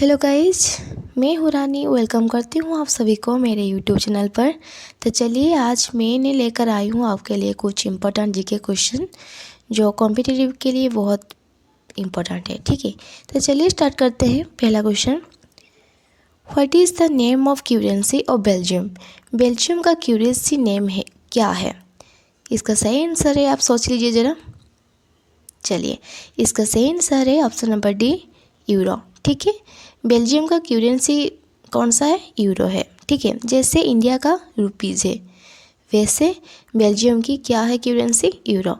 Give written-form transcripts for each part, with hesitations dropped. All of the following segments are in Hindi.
हेलो गाइज, मैं हूँ रानी। वेलकम करती हूँ आप सभी को मेरे यूट्यूब चैनल पर। तो चलिए आज मैंने लेकर आई हूँ आपके लिए कुछ इम्पोर्टेंट जीके क्वेश्चन जो कॉम्पिटिटिव के लिए बहुत इम्पोर्टेंट है। ठीक है, तो चलिए स्टार्ट करते हैं। पहला question, what is the name of currency of Belgium? Belgium का करेंसी नेम है क्या है? इसका सही आंसर है, आप सोच लीजिए ज़रा। चलिए, इसका सही आंसर है ऑप्शन नंबर डी, यूरो। ठीक है, बेल्जियम का करेंसी कौन सा है? यूरो है। ठीक है, जैसे इंडिया का रुपीज़ है वैसे बेल्जियम की क्या है करेंसी? यूरो।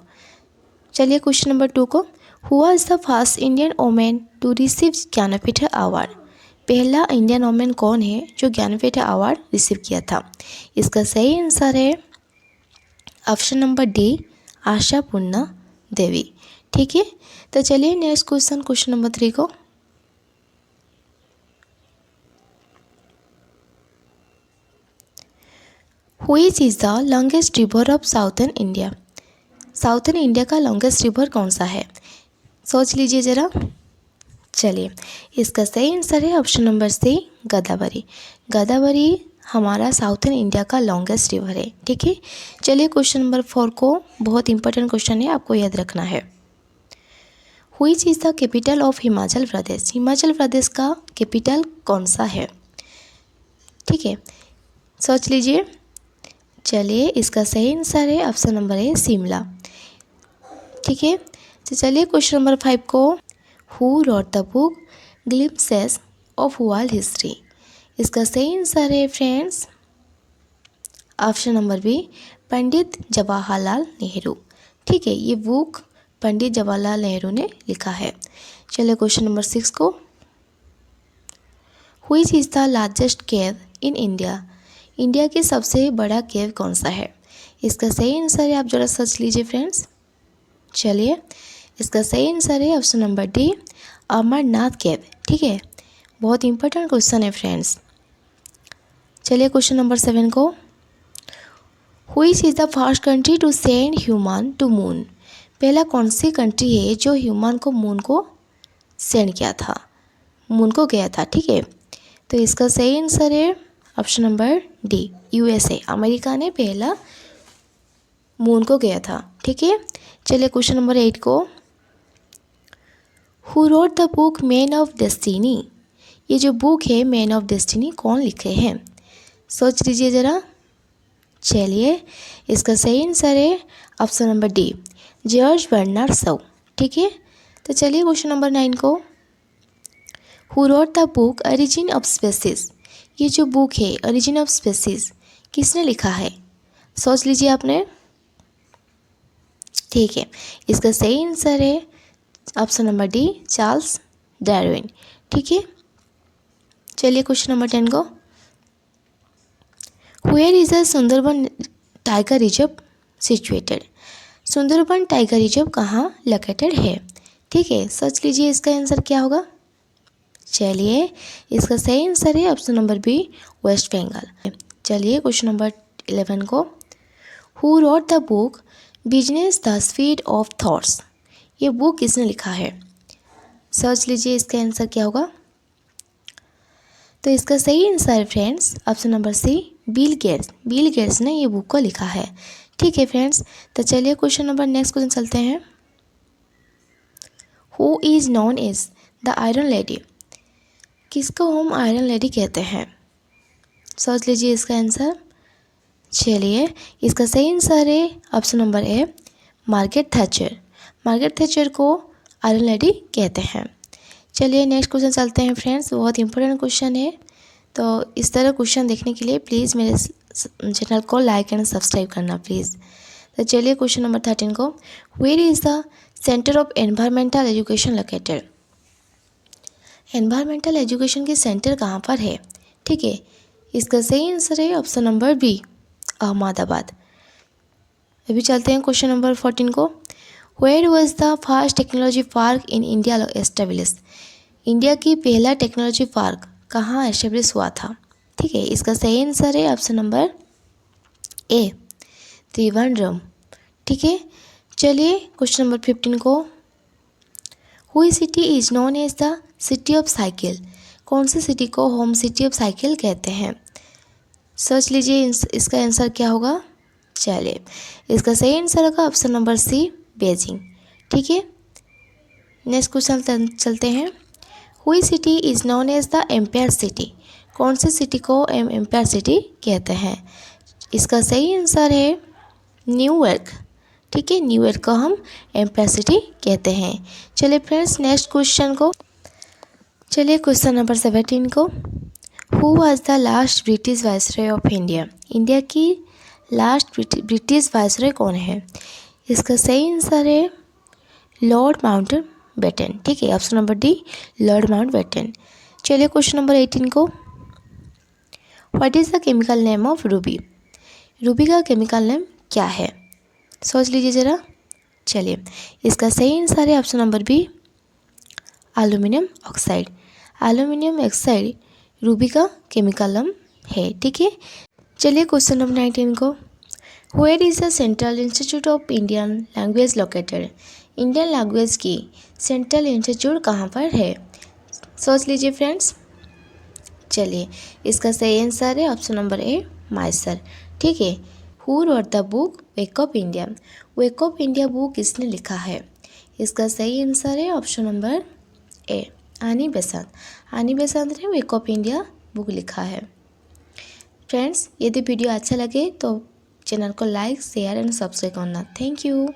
चलिए क्वेश्चन नंबर 2 को, who was the first Indian women to receive Jnanpith award? पहला इंडियन वोमेन कौन है जो ज्ञानपीठ अवार्ड रिसीव किया था? इसका सही आंसर है ऑप्शन नंबर डी, आशा पूर्णा देवी। ठीक है, तो चलिए नेक्स्ट क्वेश्चन, क्वेश्चन नंबर 3 को, which is the longest river of southern India? Southern India का लॉन्गेस्ट रिवर कौन सा है? सोच लीजिए ज़रा। चलिए, इसका सही आंसर है option number C, Godavari. Godavari हमारा साउथर्न इंडिया का लॉन्गेस्ट रिवर है। ठीक है, चलिए क्वेश्चन नंबर 4 को, बहुत इंपॉर्टेंट क्वेश्चन है, आपको याद रखना है। Which is the capital of Himachal Pradesh? Himachal Pradesh का कैपिटल कौन सा है? ठीक है, सोच लीजिए। चलिए, इसका सही आंसर है ऑप्शन नंबर ए, शिमला। ठीक है, तो चलिए क्वेश्चन नंबर 5 को, who wrote the book glimpses of world history? इसका सही आंसर है friends option number B, Pandit Jawaharlal Nehru. ठीक है, ये बुक पंडित जवाहरलाल नेहरू ने लिखा है। चलिए क्वेश्चन नंबर 6 को, which is the largest cave in India? India की सबसे बड़ा केव कौन सा है? इसका सही आंसर है, आप जरा सर्च लीजिए फ्रेंड्स। चलिए, इसका सही आंसर है option number D, Amarnath cave. ठीक है, बहुत इंपॉर्टेंट क्वेश्चन है फ्रेंड्स। चलिए क्वेश्चन नंबर 7 को, which is the first country to send human to moon? पहला कौन सी कंट्री है जो ह्यूमन को मून को सेंड किया था, मून को गया था? ठीक है, तो इसका सही आंसर है option number D, USA. America ने पहला मून को गया था। ठीक है, चलिए क्वेश्चन नंबर 8 को, who wrote the book man of destiny? ये जो बुक है मैन ऑफ डेस्टिनी कौन लिखे हैं? सोच लीजिए ज़रा। चलिए, इसका सही आंसर है option number D, George Bernard Shaw. ठीक है, तो चलिए क्वेश्चन नंबर 9 को, who wrote the book origin of species? ये जो बुक है ओरिजिन ऑफ स्पीसीज किसने लिखा है? सोच लीजिए आपने। ठीक है, इसका सही आंसर है option number D, Charles Darwin. ठीक है, चलिए क्वेश्चन नंबर 10 को, where is the Sundarban tiger reserve situated? Sundarban tiger reserve कहाँ लोकेटेड है? ठीक है, सोच लीजिए इसका आंसर क्या होगा। चलिए, इसका सही आंसर है option number B, West Bengal. चलिए क्वेश्चन नंबर 11 को, who wrote the book business the speed of thoughts? ये बुक किसने लिखा है? सोच लीजिए इसका आंसर क्या होगा। तो इसका सही आंसर है friends option number C, Bill Gates. Bill Gates ने ये बुक को लिखा है। ठीक है फ्रेंड्स, तो चलिए क्वेश्चन नंबर नेक्स्ट क्वेश्चन चलते हैं। Who is known as the iron lady? किसको हम आयरन लेडी कहते हैं? सोच लीजिए इसका आंसर। चलिए, इसका सही आंसर है option number A, Margaret Thatcher. Margaret Thatcher को आयरन लेडी कहते हैं। चलिए नेक्स्ट क्वेश्चन चलते हैं फ्रेंड्स, बहुत इंपॉर्टेंट क्वेश्चन है। तो इस तरह क्वेश्चन देखने के लिए प्लीज़ मेरे चैनल को लाइक एंड सब्सक्राइब करना प्लीज़। तो चलिए क्वेश्चन नंबर 13 को, where is the centre of environmental education located? Environmental education की सेंटर कहाँ पर है? ठीक है, इसका सही आंसर है ऑप्शन नंबर बी, अहमदाबाद। अभी चलते हैं क्वेश्चन नंबर 14 को, which was the first technology park in India establish? India की पहला टेक्नोलॉजी पार्क कहाँ एस्टेब्लिश हुआ था? ठीक है, इसका सही आंसर है ऑप्शन नंबर ए, त्रिवेंद्रम। ठीक है, चलिए क्वेश्चन नंबर 15 को, which city is known as the city of cycle? कौन सी सिटी को होम सिटी ऑफ साइकिल कहते हैं? सोच लीजिए इसका आंसर क्या होगा। चलिए, इसका सही आंसर होगा ऑप्शन नंबर सी, बीजिंग। ठीक है, नेक्स्ट क्वेश्चन चलते हैं। Which city is known as the empire city? कौन सी सिटी को एम्पायर सिटी कहते हैं? इसका सही आंसर है न्यूयॉर्क। ठीक है, न्यूयॉर्क को हम एम्पायर सिटी कहते हैं। चलिए फ्रेंड्स, नेक्स्ट क्वेश्चन को, चलिए क्वेश्चन नंबर 17 को। Who was the last British viceroy of India? India की लास्ट ब्रिटिश वायसरॉय कौन है? इसका सही आंसर है लॉर्ड माउंटबेटन। ठीक है, option number D, Lord Mountbatten. चलिए क्वेश्चन नंबर 18 को। What is the chemical name of Ruby? Ruby का केमिकल नेम क्या है? सोच लीजिए ज़रा। चलिए, इसका सही आंसर है option number B, aluminium oxide. Aluminium oxide ruby का केमिकल नेम है। ठीक है, चलिए क्वेश्चन नंबर 19 को। Where is the central institute of Indian language located? Indian language की सेंट्रल इंस्टीट्यूट कहाँ पर है? सोच लीजिए फ्रेंड्स। चलिए, इसका सही आंसर है ऑप्शन नंबर ए, मैसूर। ठीक है, who wrote the book wake up India? Wake up India book किसने लिखा है? इसका सही आंसर है ऑप्शन नंबर ए, आनी बेसांत। आनी बेसांत ने वेक अप इंडिया बुक लिखा है। फ्रेंड्स, यदि वीडियो अच्छा लगे तो चैनल को लाइक, शेयर एंड सब्सक्राइब करना। Thank you.